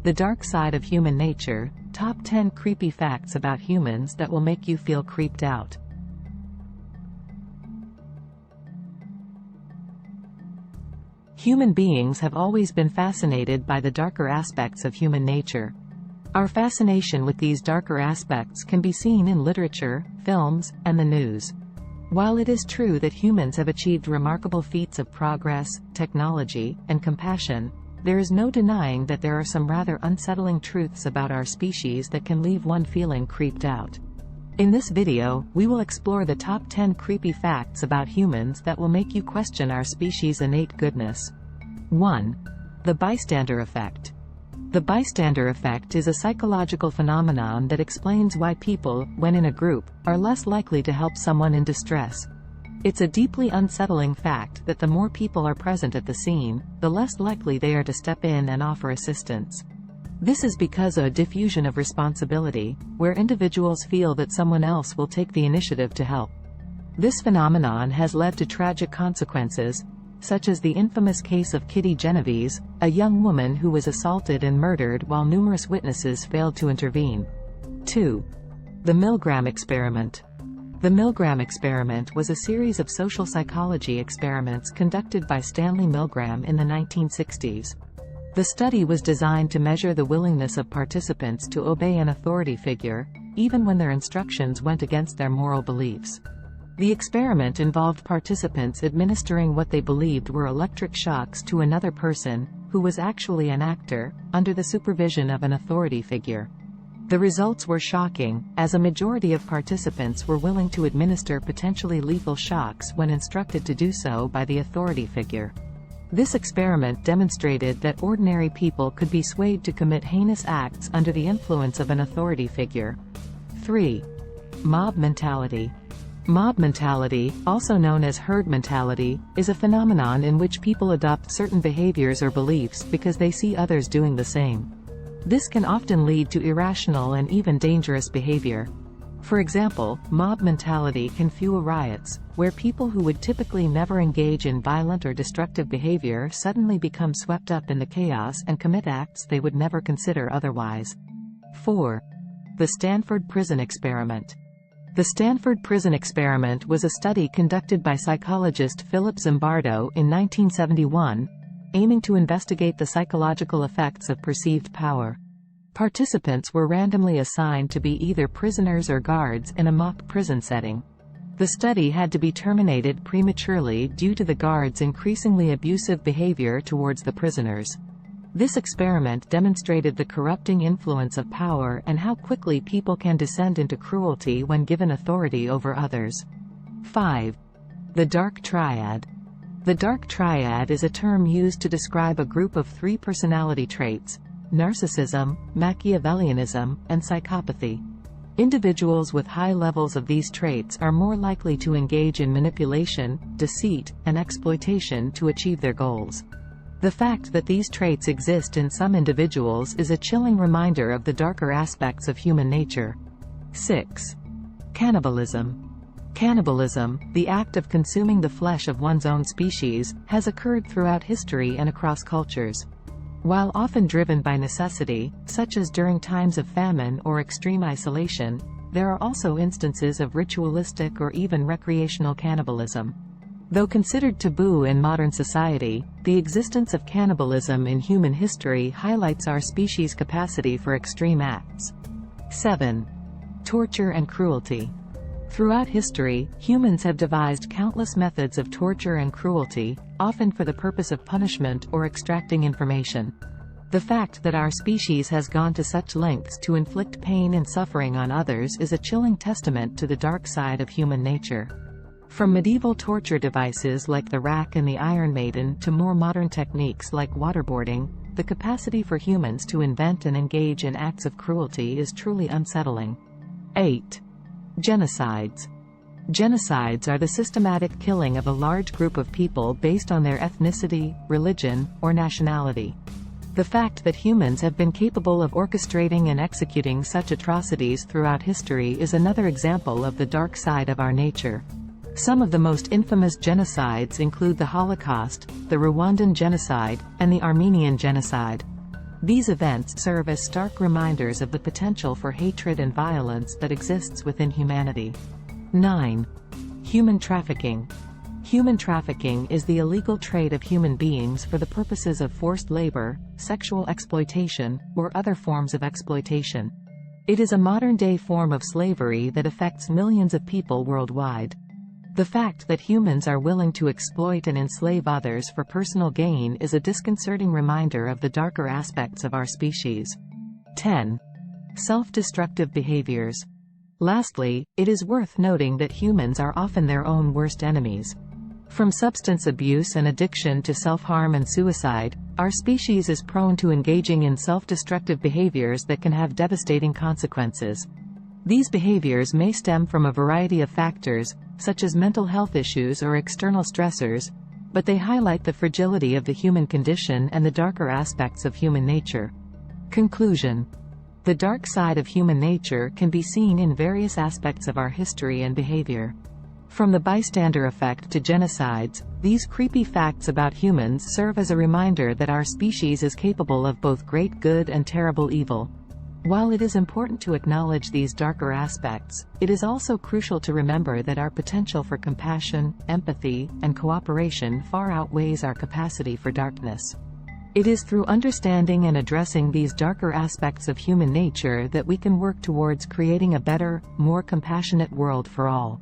The Dark Side of Human Nature, Top 10 Creepy Facts About Humans That Will Make You Feel Creeped Out. Human beings have always been fascinated by the darker aspects of human nature. Our fascination with these darker aspects can be seen in literature, films, and the news. While it is true that humans have achieved remarkable feats of progress, technology, and compassion, there is no denying that there are some rather unsettling truths about our species that can leave one feeling creeped out. In this video, we will explore the top 10 creepy facts about humans that will make you question our species' innate goodness. 1. The bystander effect. The bystander effect is a psychological phenomenon that explains why people, when in a group, are less likely to help someone in distress. It's a deeply unsettling fact that the more people are present at the scene, the less likely they are to step in and offer assistance. This is because of a diffusion of responsibility, where individuals feel that someone else will take the initiative to help. This phenomenon has led to tragic consequences, such as the infamous case of Kitty Genovese, a young woman who was assaulted and murdered while numerous witnesses failed to intervene. 2. The Milgram experiment. The Milgram experiment was a series of social psychology experiments conducted by Stanley Milgram in the 1960s. The study was designed to measure the willingness of participants to obey an authority figure, even when their instructions went against their moral beliefs. The experiment involved participants administering what they believed were electric shocks to another person, who was actually an actor, under the supervision of an authority figure. The results were shocking, as a majority of participants were willing to administer potentially lethal shocks when instructed to do so by the authority figure. This experiment demonstrated that ordinary people could be swayed to commit heinous acts under the influence of an authority figure. 3. Mob mentality. Mob mentality, also known as herd mentality, is a phenomenon in which people adopt certain behaviors or beliefs because they see others doing the same. This can often lead to irrational and even dangerous behavior. For example, mob mentality can fuel riots, where people who would typically never engage in violent or destructive behavior suddenly become swept up in the chaos and commit acts they would never consider otherwise. 4. The Stanford Prison Experiment. The Stanford Prison Experiment was a study conducted by psychologist Philip Zimbardo in 1971, aiming to investigate the psychological effects of perceived power. Participants were randomly assigned to be either prisoners or guards in a mock prison setting. The study had to be terminated prematurely due to the guards' increasingly abusive behavior towards the prisoners. This experiment demonstrated the corrupting influence of power and how quickly people can descend into cruelty when given authority over others. 5. The Dark Triad. The Dark Triad is a term used to describe a group of 3 personality traits: narcissism, Machiavellianism, and psychopathy. Individuals with high levels of these traits are more likely to engage in manipulation, deceit, and exploitation to achieve their goals. The fact that these traits exist in some individuals is a chilling reminder of the darker aspects of human nature. 6. Cannibalism. Cannibalism, the act of consuming the flesh of one's own species, has occurred throughout history and across cultures. While often driven by necessity, such as during times of famine or extreme isolation, there are also instances of ritualistic or even recreational cannibalism. Though considered taboo in modern society, the existence of cannibalism in human history highlights our species' capacity for extreme acts. 7. Torture and cruelty. Throughout history, humans have devised countless methods of torture and cruelty, often for the purpose of punishment or extracting information. The fact that our species has gone to such lengths to inflict pain and suffering on others is a chilling testament to the dark side of human nature. From medieval torture devices like the rack and the Iron Maiden to more modern techniques like waterboarding, the capacity for humans to invent and engage in acts of cruelty is truly unsettling. 8. Genocides. Genocides are the systematic killing of a large group of people based on their ethnicity, religion, or nationality. The fact that humans have been capable of orchestrating and executing such atrocities throughout history is another example of the dark side of our nature. Some of the most infamous genocides include the Holocaust, the Rwandan genocide, and the Armenian genocide. These events serve as stark reminders of the potential for hatred and violence that exists within humanity. 9. Human trafficking. Human trafficking is the illegal trade of human beings for the purposes of forced labor, sexual exploitation, or other forms of exploitation. It is a modern-day form of slavery that affects millions of people worldwide. The fact that humans are willing to exploit and enslave others for personal gain is a disconcerting reminder of the darker aspects of our species. 10. Self-destructive behaviors. Lastly, it is worth noting that humans are often their own worst enemies. From substance abuse and addiction to self-harm and suicide, our species is prone to engaging in self-destructive behaviors that can have devastating consequences. These behaviors may stem from a variety of factors, such as mental health issues or external stressors, but they highlight the fragility of the human condition and the darker aspects of human nature. Conclusion. The dark side of human nature can be seen in various aspects of our history and behavior. From the bystander effect to genocides, these creepy facts about humans serve as a reminder that our species is capable of both great good and terrible evil. While it is important to acknowledge these darker aspects, it is also crucial to remember that our potential for compassion, empathy, and cooperation far outweighs our capacity for darkness. It is through understanding and addressing these darker aspects of human nature that we can work towards creating a better, more compassionate world for all.